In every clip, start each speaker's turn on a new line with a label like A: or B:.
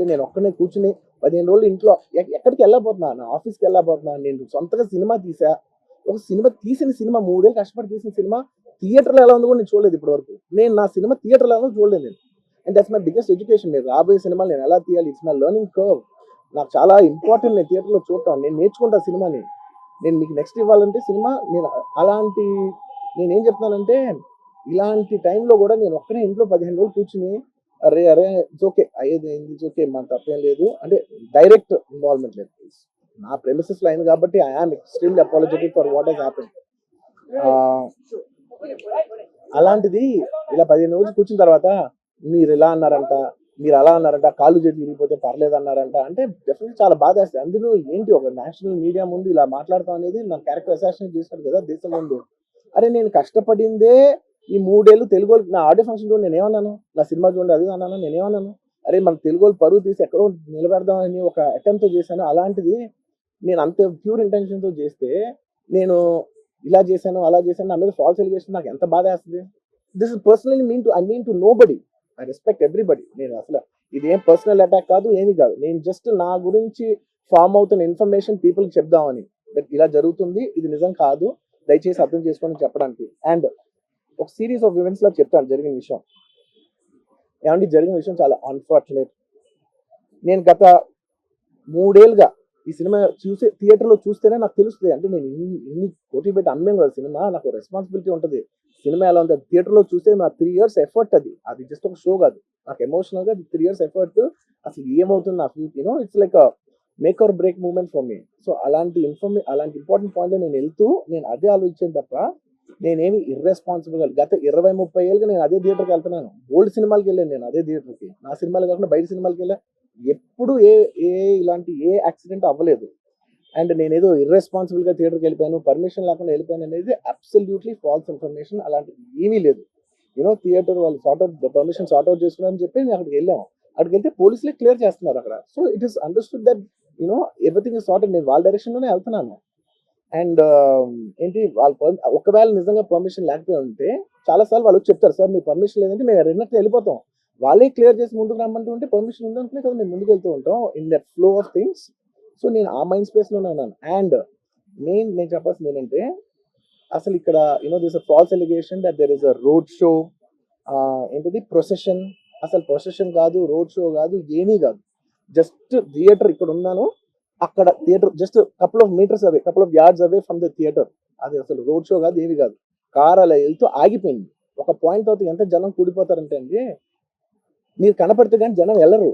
A: చూస్తే నేను ఒక్కనే కూర్చుని 15 రోజులు ఇంట్లో ఎక్కడికి వెళ్ళకపోతున్నా, నా ఆఫీస్కి వెళ్ళకపోతున్నా, నేను సొంతగా సినిమా తీసా. ఒక సినిమా తీసిన సినిమా 3 ఏళ్ళు కష్టపడి తీసిన సినిమా థియేటర్లో ఎలా ఉందో కూడా నేను చూడలేదు ఇప్పటి వరకు. నేను నా సినిమా థియేటర్లో ఎలా ఉందో చూడలేదు నేను. And that's my biggest education. నేను రాబోయే సినిమాలు నేను ఎలా తీయాలి, ఇట్స్ మై లెర్నింగ్ కర్వ్. నాకు చాలా ఇంపార్టెంట్ నేను థియేటర్లో చూడటం. నేను నేర్చుకుంటా సినిమాని. నేను మీకు నెక్స్ట్ ఇవ్వాలంటే సినిమా నేను అలాంటి నేనేం చెప్తున్నానంటే ఇలాంటి టైంలో కూడా నేను ఒక్కనే ఇంట్లో 15 రోజులు కూర్చుని అరే అరే ఇట్స్ ఓకే అయ్యేది ఇట్స్ ఓకే మన తప్పేం లేదు అంటే డైరెక్ట్ ఇన్వాల్వ్మెంట్ లేదు. నా ప్రెమిసెస్ లో అయింది కాబట్టి I am extremely apologetic for what has happen. అలాంటిది ఇలా 15 రోజులు కూర్చున్న తర్వాత మీరు ఇలా అన్నారంట, మీరు అలా అన్నారంట, కాళ్ళు చేతులు విరిగిపోతే పర్లేదు అన్నారంట అంటే డెఫినెట్లీ చాలా బాధ వేస్తుంది. అందులో ఏంటి ఒక నేషనల్ మీడియా ముందు ఇలా మాట్లాడతాం అనేది నా క్యారెక్టర్ అసాసినేట్ చేశాడు కదా దేశం ముందు. అరే నేను కష్టపడిందే ఈ 3 ఏళ్ళు తెలుగు నా ఆడియో ఫంక్షన్ చూడండి నేనేమన్నాను, నా సినిమా చూడండి అది అన్నాను, నేనేమన్నాను అరే మన తెలుగు పరువు తీసి ఎక్కడో నిలబెడదామని ఒక అటెంప్ట్ చేశాను. అలాంటిది నేను అంత ప్యూర్ ఇంటెన్షన్తో చేస్తే నేను ఇలా చేశాను అలా చేశాను నా మీద ఫాల్స్ ఎలిగేషన్ నాకు ఎంత బాధ వేస్తుంది. This is personally mean to nobody. I respect everybody. నేను అసలు ఇదేం పర్సనల్ అటాక్ కాదు, ఏమి కాదు. నేను జస్ట్ నా గురించి ఫామ్ అవుతున్న ఇన్ఫర్మేషన్ పీపుల్కి చెప్దామని, ఇలా జరుగుతుంది, ఇది నిజం కాదు, దయచేసి అర్థం చేసుకొని చెప్పడానికి. అండ్ ఒక సిరీస్ ఆఫ్ ఈవెంట్స్ లా చెప్తాను జరిగిన విషయం. ఏమంటే జరిగిన విషయం చాలా అన్ఫార్చునేట్. నేను గత 3 ఏళ్ళుగా ఈ సినిమా థియేటర్లో చూస్తేనే నాకు తెలుస్తుంది. అంటే నేను ఇన్ని కోట్లు పెట్టి అమ్మేం కదా సినిమా, నాకు రెస్పాన్సిబిలిటీ ఉంటుంది. సినిమా ఎలా ఉంది థియేటర్లో చూస్తే నా 3 years ఎఫర్ట్, అది జస్ట్ ఒక షో కాదు. నాకు ఎమోషనల్గా 3 years ఎఫర్ట్. అసలు ఏమవుతుంది నాకు it's like make or break moment for me. So అలాంటి ఇంపార్టెంట్ పాయింట్ నేను వెళ్తూ నేను అదే ఆలోచించాను తప్ప నేనేమి ఇర్రెస్పాన్సిబుల్గా గత 20-30 ఏళ్ళుగా నేను అదే థియేటర్కి వెళ్తున్నాను. ఓల్డ్ సినిమాలకి వెళ్ళాను నేను అదే థియేటర్కి. నా సినిమాలు కాకుండా బయట సినిమాలకి వెళ్ళా. ఎప్పుడు ఇలాంటి యాక్సిడెంట్ అవ్వలేదు. అండ్ నేనేదో ఇర్రెస్పాన్సిబుల్గా థియేటర్కి వెళ్ళిపోయాను, పర్మిషన్ లేకుండా వెళ్ళిపోయాను అనేది అబ్సల్యూట్లీ ఫాల్స్ ఇన్ఫర్మేషన్. అలాంటిది ఏమీ లేదు. థియేటర్ వాళ్ళు పర్మిషన్ సార్ట్అవుట్ చేసుకున్నారని చెప్పి నేను అక్కడికి వెళ్ళాము. అక్కడికి వెళ్తే పోలీసులే క్లియర్ చేస్తున్నారు అక్కడ. So it is understood that everything is sorted. నేను వాళ్ళ డైరెక్షన్లోనే వెళ్తున్నాను. అండ్ ఏంటి వాళ్ళు ఒకవేళ నిజంగా పర్మిషన్ లేకపోయి ఉంటే చాలాసార్లు వాళ్ళు చెప్తారు సార్ మీ పర్మిషన్ లేదంటే మేము రెండట్టు వెళ్ళిపోతాం. వాళ్ళే క్లియర్ చేసి ముందుకు రమ్మంటూ ఉంటే పర్మిషన్ ఉందనుకునే కదా మేము ముందుకు వెళ్తూ ఉంటాం in that flow of things. So నేను ఆ మైండ్ స్పేస్లోనే ఉన్నాను. అండ్ నేను చెప్పాల్సింది ఏంటంటే అసలు ఇక్కడ this a false allegation that there is a road show, ఏంటిది ప్రొసెషన్. అసలు ప్రొసెషన్ కాదు, రోడ్ షో కాదు, ఏమీ కాదు. జస్ట్ థియేటర్ ఇక్కడ ఉన్నాను, అక్కడ theatre just couple of metres away, couple of yards away from the theatre. అది అసలు రోడ్ షో కాదు, ఏమి కాదు. కార్ అలా వెళ్తూ ఆగిపోయింది. ఒక పాయింట్ అవుతుంది ఎంత జనం కూడిపోతారంటే అండి, మీరు కనపడితే కానీ జనం వెళ్ళరు.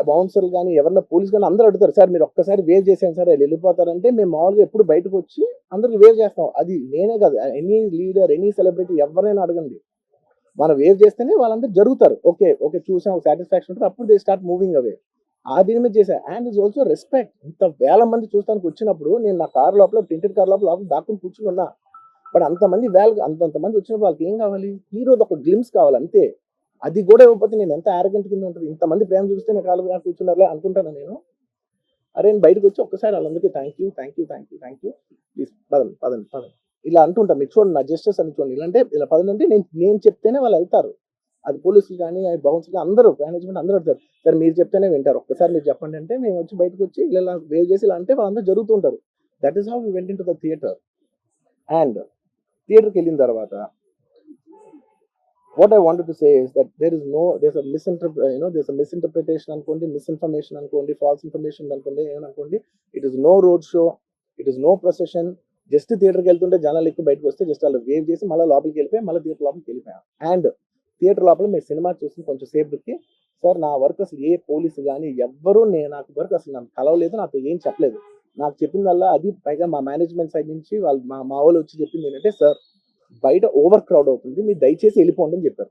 A: బౌన్సర్లు కానీ ఎవరన్నా పోలీస్ కానీ అందరూ అడుగుతారు సార్ మీరు ఒక్కసారి వేవ్ చేసాను సార్ వాళ్ళు వెళ్ళిపోతారంటే మేము మామూలుగా ఎప్పుడు బయటకు వచ్చి అందరికి వేవ్ చేస్తాం. అది నేనే కాదు, ఎనీ లీడర్ ఎనీ సెలబ్రిటీ ఎవరైనా అడగండి, మనం వేవ్ చేస్తేనే వాళ్ళందరూ జరుగుతారు. ఓకే ఓకే చూసాం సాటిస్ఫాక్షన్ ఉంటుంది, అప్పుడు దే స్టార్ట్ మూవింగ్ అవే. ఆ దీని మీద చేశా. And is also respect. ఇంత వేల మంది చూస్తానికి వచ్చినప్పుడు నేను నా కార్ లోపల టెంటెడ్ కార్ లోపల దాక్కుని కూర్చుని ఉన్నా. బట్ అంతమంది అంతమంది వచ్చినప్పుడు వాళ్ళకి ఏం కావాలి, హీరోది ఒక గ్లిమ్స్ కావాలి అంతే. అది కూడా ఇవ్వకపోతే నేను ఎంత ఆరోగ్యంట్ కింద ఉంటుంది. ఇంతమంది ప్రేమ చూస్తే నేను కాలు కూర్చున్నారులే అనుకుంటాను నేను. అరే నేను బయటకు వచ్చి ఒక్కసారి వాళ్ళందరికీ థ్యాంక్ యూ ప్లీజ్ పదండి ఇలా అంటుంటాను. మీరు చూడండి నా జస్టిస్ అని చూడండి. ఇలాంటే ఇలా పదండి నేను చెప్తేనే వాళ్ళు వెళ్తారు. అది పోలీసులు కానీ బౌన్సర్లు అందరూ మేనేజ్మెంట్ అందరూ అడుగుతారు సార్ మీరు చెప్తేనే వింటారు, ఒక్కసారి మీరు చెప్పండి అంటే మేము వచ్చి బయటకు వచ్చి ఇలా వేవ్ చేసి ఇలా అంటే వాళ్ళందరూ జరుగుతుంటారు. That is how we went in to the theatre. And థియేటర్కి వెళ్ళిన తర్వాత what I wanted to say is that there's a misinterpretation అనుకోండి, మిస్ఇన్ఫర్మేషన్ అనుకోండి, ఫాల్స్ ఇన్ఫర్మేషన్ అనుకోండి, ఏమనుకోండి, it is no road show, it is no procession. Just థియేటర్కి వెళ్తుంటే జనాలు ఎక్కువ బయటకు వస్తే జస్ట్ అలా వేవ్ చేసి మళ్ళీ లోపలికి వెళ్ళిపోయి మళ్ళీ థియేటర్ లోపలికి వెళ్ళిపోయాం. అండ్ థియేటర్ లోపల మీరు సినిమా చూసి కొంచెం సేపుకి సార్ నా వర్క్ అసలు ఏ పోలీసు కానీ ఎవ్వరూ నాకు వర్క్ అసలు నాకు కలవలేదు, నాతో ఏం చెప్పలేదు. నాకు చెప్పిందల్లా అది పైగా మా మేనేజ్మెంట్ సైడ్ నుంచి వాళ్ళు మా వాళ్ళు వచ్చి చెప్పింది ఏంటంటే సార్ బయట ఓవర్ క్రౌడ్ అవుతుంది, మీరు దయచేసి వెళ్ళిపోండి అని చెప్పారు.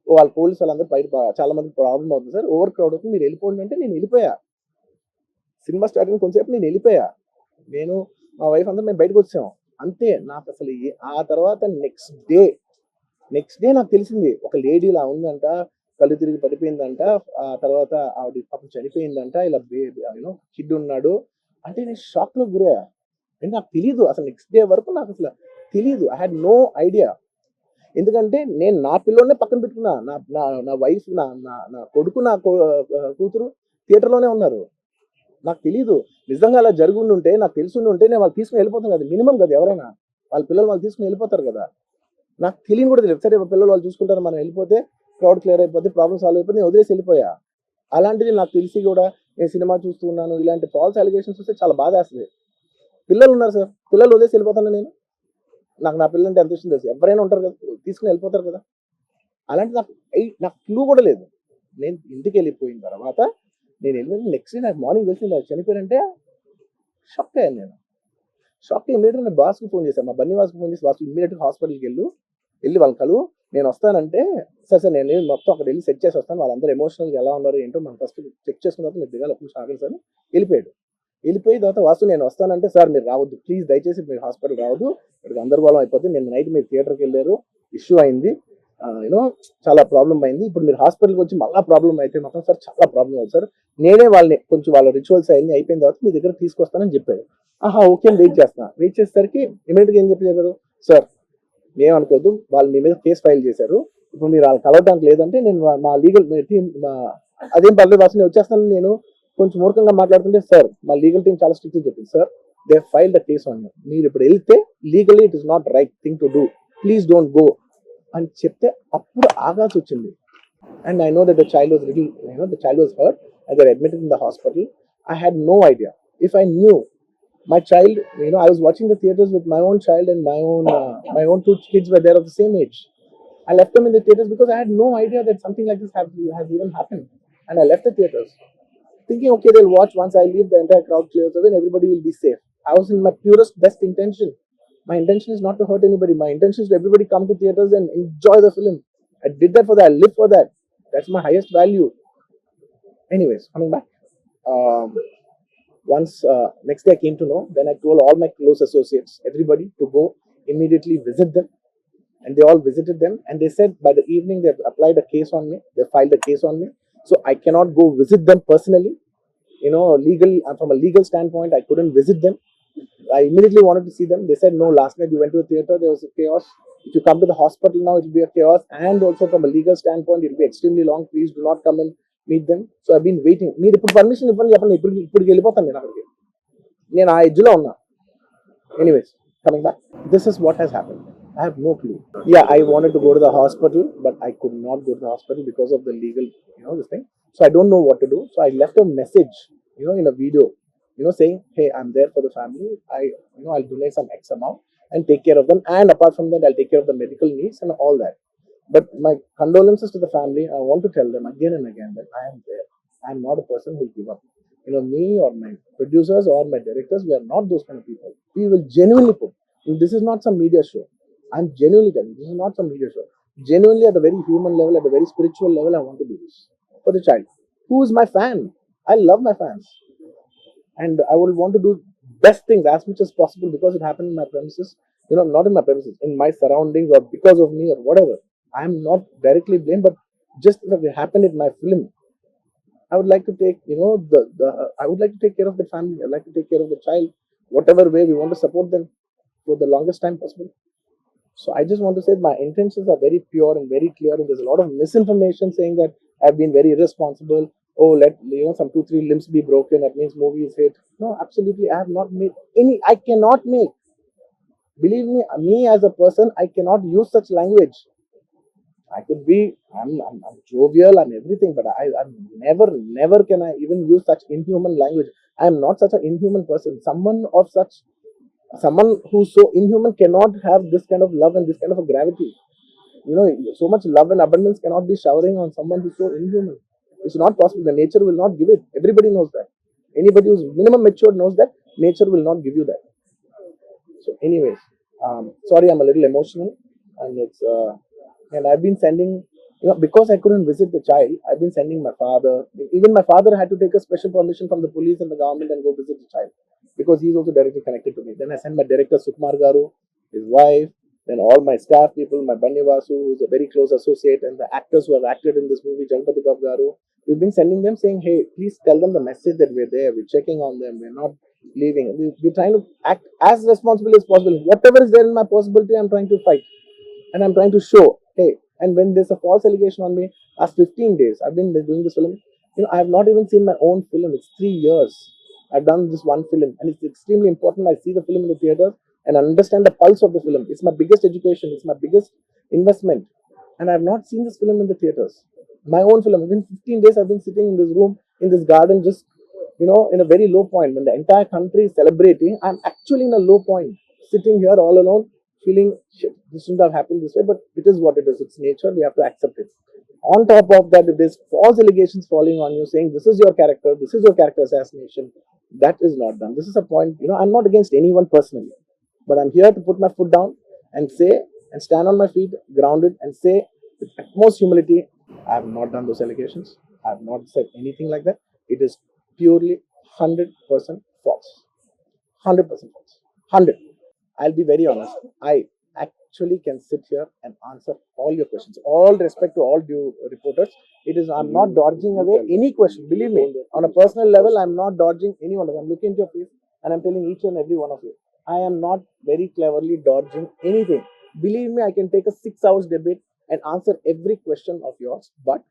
A: వాళ్ళ పోలీసు వాళ్ళందరూ బయట చాలా మంది ప్రాబ్లం అవుతుంది సార్, ఓవర్ క్రౌడ్ అవుతుంది మీరు వెళ్ళిపోండి అంటే నేను వెళ్ళిపోయా. సినిమా స్టార్టింగ్ కొంచెంసేపు నేను వెళ్ళిపోయా. నేను మా వైఫ్ అందరూ మేము బయటకు వచ్చాము అంతే. నాకు అసలు ఆ తర్వాత నెక్స్ట్ డే నాకు తెలిసింది ఒక లేడీ ఇలా ఉందంట, కళ్ళు తిరిగి పడిపోయిందంట, ఆ తర్వాత ఆవిడ పాపం చనిపోయిందంట, ఇలా కిడ్ ఉన్నాడు అంటే నేను షాక్ లో గురయ్యా. నాకు తెలియదు అసలు నెక్స్ట్ డే వరకు నాకు అసలు తెలియదు. I had no idea. ఎందుకంటే నేను నా పిల్లోనే పక్కన పెట్టుకున్నా, నా వైఫ్ నా కొడుకు నా కూతురు థియేటర్లోనే ఉన్నారు. నాకు తెలీదు. నిజంగా అలా జరిగి ఉంటే, నాకు తెలిసి ఉంటే నేను వాళ్ళు తీసుకుని వెళ్ళిపోతాను కదా, మినిమం కదా, ఎవరైనా వాళ్ళ పిల్లలు వాళ్ళు తీసుకుని వెళ్ళిపోతారు కదా. నాకు తెలియని కూడా తెలియదు. సరే పిల్లలు వాళ్ళు చూసుకుంటారు, మనం వెళ్ళిపోతే క్రౌడ్ క్లియర్ అయిపోతే, ప్రాబ్లమ్ సాల్వ్ అయిపోతే, నేను వదిలేసి వెళ్ళిపోయా. అలాంటిది నాకు తెలిసి కూడా నేను సినిమా చూస్తూ ఉన్నాను, ఇలాంటి ఫాల్స్ అలిగేషన్స్ వస్తే చాలా బాధ వేస్తుంది. పిల్లలు ఉన్నారు సార్, పిల్లలు వదిలేసి వెళ్ళిపోతాను నేను. నా పిల్లలు అంటే ఎంత ఇష్టం తెలుసు, ఎవరైనా ఉంటారు కదా, తీసుకుని వెళ్ళిపోతారు కదా. అలాంటి నాకు క్లూ కూడా లేదు. నేను ఇంటికి వెళ్ళిపోయిన తర్వాత నేను వెళ్ళిన నెక్స్ట్ డే నాకు మార్నింగ్ తెలిసి నాకు చనిపోయారంటే షాక్ అయ్యాను నేను. షాక్ ఇమీడియట్గా నేను బాస్కి ఫోన్ చేశాను, మా బన్నీ వాస్కి ఫోన్ చేసి, బాస్ ఇమీడియట్గా హాస్పిటల్కి వెళ్ళి వాళ్ళ కలువు, నేను వస్తానంటే సార్ నేను మొత్తం అక్కడ వెళ్ళి సెట్ చేసి వస్తాను, వాళ్ళందరూ ఎమోషనల్గా ఎలా ఉన్నారు ఏంటో మనం ఫస్ట్ చెక్ చేసుకున్న తర్వాత మీరు దిగాలి, అప్పుడు ఆగండి సార్. వెళ్ళిపోయిన తర్వాత వాసు నేను వస్తానంటే, సార్ మీరు రావద్దు ప్లీజ్, దయచేసి మీరు హాస్పిటల్ రావద్దు, ఇక్కడ గందరగోళం అయిపోతుంది, నేను నైట్ మీరు థియేటర్కి వెళ్ళారు, ఇష్యూ అయింది, చాలా ప్రాబ్లం అయింది, ఇప్పుడు మీరు హాస్పిటల్కి వచ్చి మళ్ళీ ప్రాబ్లం అయితే మాత్రం సార్ చాలా ప్రాబ్లం అవుతుంది సార్, నేనే వాళ్ళని కొంచెం వాళ్ళ రిచువల్స్ అన్ని అయిపోయిన తర్వాత మీ దగ్గర తీసుకొస్తానని చెప్పాడు. ఓకే అని వెయిట్ చేసేసరికి ఇమీడియట్గా ఏం చెప్పారు, సార్ ఏమనుకోవద్దు, వాళ్ళు మీ మీద కేసు ఫైల్ చేశారు, ఇప్పుడు మీరు వాళ్ళు కలవడానికి లేదంటే నేను మా లీగల్ టీం అదేం పర్లేదు వాసు నేను వచ్చేస్తాను, నేను కొంచెం మూర్ఖంగా మాట్లాడుతుంటే, సార్ మా లీగల్ టీం చాలా స్ట్రిక్ట్ చెప్పింది sir, they file the case on you, మీరు ఇప్పుడు వెళ్తే legally it is not right thing to do, please don't go అని చెప్తే అప్పుడు ఆగాల్సి వచ్చింది. And I know that the child was hurt and they admitted in the hospital. I had no idea. If I knew my child, I was watching the theaters with my own child and my own two kids were there of the same age. I left them in the theaters because I had no idea that something like this has even happened. And I left the theaters thinking, okay, they'll watch once I leave, the entire crowd clears away and everybody will be safe. I was in my purest best intention. My intention is not to hurt anybody. My intention is to everybody come to theaters and enjoy the film. I did that for that. I live for that. That's my highest value. Anyways, coming back. Once next day I came to know, then I told all my close associates, everybody, to go immediately visit them, and they all visited them, and they said by the evening they've applied a case on me, they filed a case on me, so I cannot go visit them personally. From a legal standpoint, I couldn't visit them. I immediately wanted to see them. They said, no, last night you went to the theater, there was a chaos. If you come to the hospital now, it will be a chaos, and also from a legal standpoint, it will be extremely long. Please do not come and meet them. So I've been waiting. మీరు ఇప్పుడు permission ఇవ్వండి, చెప్పండి, ఇప్పుడు వెళ్ళిపోతాను నేను అక్కడికి, నేను ఆ ఎడ్జ్లో ఉన్నా. Anyways, coming back, this is what has happened. I have no clue. Yeah, I wanted to go to the hospital, but I could not go to the hospital because of the legal, this thing. So I don't know what to do. So I left a message, in a video, saying, hey, I'm there for the family. I'll donate some X amount and take care of them. And apart from that, I'll take care of the medical needs and all that. But my condolences to the family. I want to tell them again and again that I am there. I'm not a person who will give up. Me or my producers or my directors, we are not those kind of people. We will genuinely put. This is not some media show. I'm genuinely telling you, this is not some media show. Genuinely, at a very human level, at a very spiritual level, I want to do this for the child. Who is my fan? I love my fans. And I would want to do best things as much as possible because it happened in my premises. Not in my premises, in my surroundings, or because of me or whatever. I am not directly blamed, but just if it happened in my film, I would like to take, I would like to take care of the family. I'd like to take care of the child, whatever way we want to support them for the longest time possible. So I just want to say my intentions are very pure and very clear, and there's a lot of misinformation saying that I've been very irresponsible. Oh, let some 2-3 limbs be broken, that means movie is hit. No, absolutely, I have not made any. I cannot make. Believe me as a person, I cannot use such language. I could be, I'm jovial and everything, but I'm never can I even use such inhuman language. I am not such an inhuman person. Someone who's so inhuman cannot have this kind of love and this kind of a gravity. So much love and abundance cannot be showering on someone who's so inhuman. It's not possible. The nature will not give it. Everybody knows that. Anybody who's minimum mature knows that nature will not give you that. So anyways, sorry, I'm a little emotional, and and I've been sending, because I couldn't visit the child, I've been sending my father. Even my father had to take a special permission from the police and the government and go visit the child, because he's also directly connected to me. Then I sent my director Sukumar Garu, his wife, then all my staff people, my Banni Vasu, who's a very close associate, and the actors who have acted in this movie, Jalpati Babu Garu. We've been sending them saying, hey, please tell them the message that we're there, we're checking on them, we're not leaving. We're trying to act as responsible as possible. Whatever is there in my possibility, I'm trying to fight. And I'm trying to show, hey, and when there's a false allegation on me, last 15 days, I've been doing this film, I have not even seen my own film. It's 3 years. I've done this one film, and it's extremely important. I see the film in the theaters and understand the pulse of the film. It's my biggest education. It's my biggest investment, and I have not seen this film in the theaters. My own film. Within 15 days, I've been sitting in this room, in this garden, just in a very low point. When the entire country is celebrating, I'm actually in a low point, sitting here all alone, feeling shit. This shouldn't have happened this way, but it is what it is. It's nature. We have to accept it. On top of that, if there's false allegations falling on you saying this is your character assassination, that is not done. This is a point, I'm not against anyone personally, but I'm here to put my foot down and say, and stand on my feet, grounded, and say with utmost humility, I have not done those allegations. I have not said anything like that. It is purely 100% false. 100% false. 100. I'll be very honest. I actually can sit here and answer all your questions. All respect to all due reporters. I'm not dodging away any question. Believe me, on a personal level, I'm not dodging any one of them. I'm looking into your face and I'm telling each and every one of you, I am not very cleverly dodging anything. Believe me, I can take a 6 hours debate and answer every question of yours. But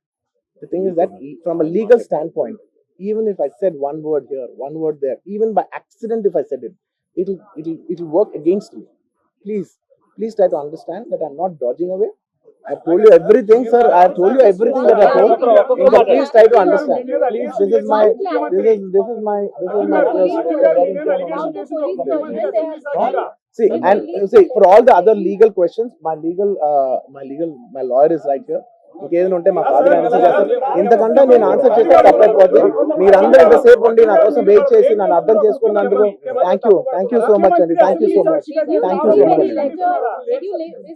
A: the thing is that from a legal standpoint, even if I said one word here, one word there, even by accident if I said it, it'll work against me. Please try to understand that I'm not dodging away. I told you everything, sir. I told you everything that I told. But please try to understand. Please, this is my see for all the other legal questions, my lawyer is right here. ఇంకేదైనా ఉంటే మా father answer చేస్తారు. ఇంతకంటే నేను answer చేస్తే తప్పైపోద్ది. మీరందరూ ఇంతసేపు ఉండి నా కోసం వెయిట్ చేసి నన్ను అర్థం చేసుకున్నందుకు థ్యాంక్ యూ సో మచ్ అండి. Thank you so much.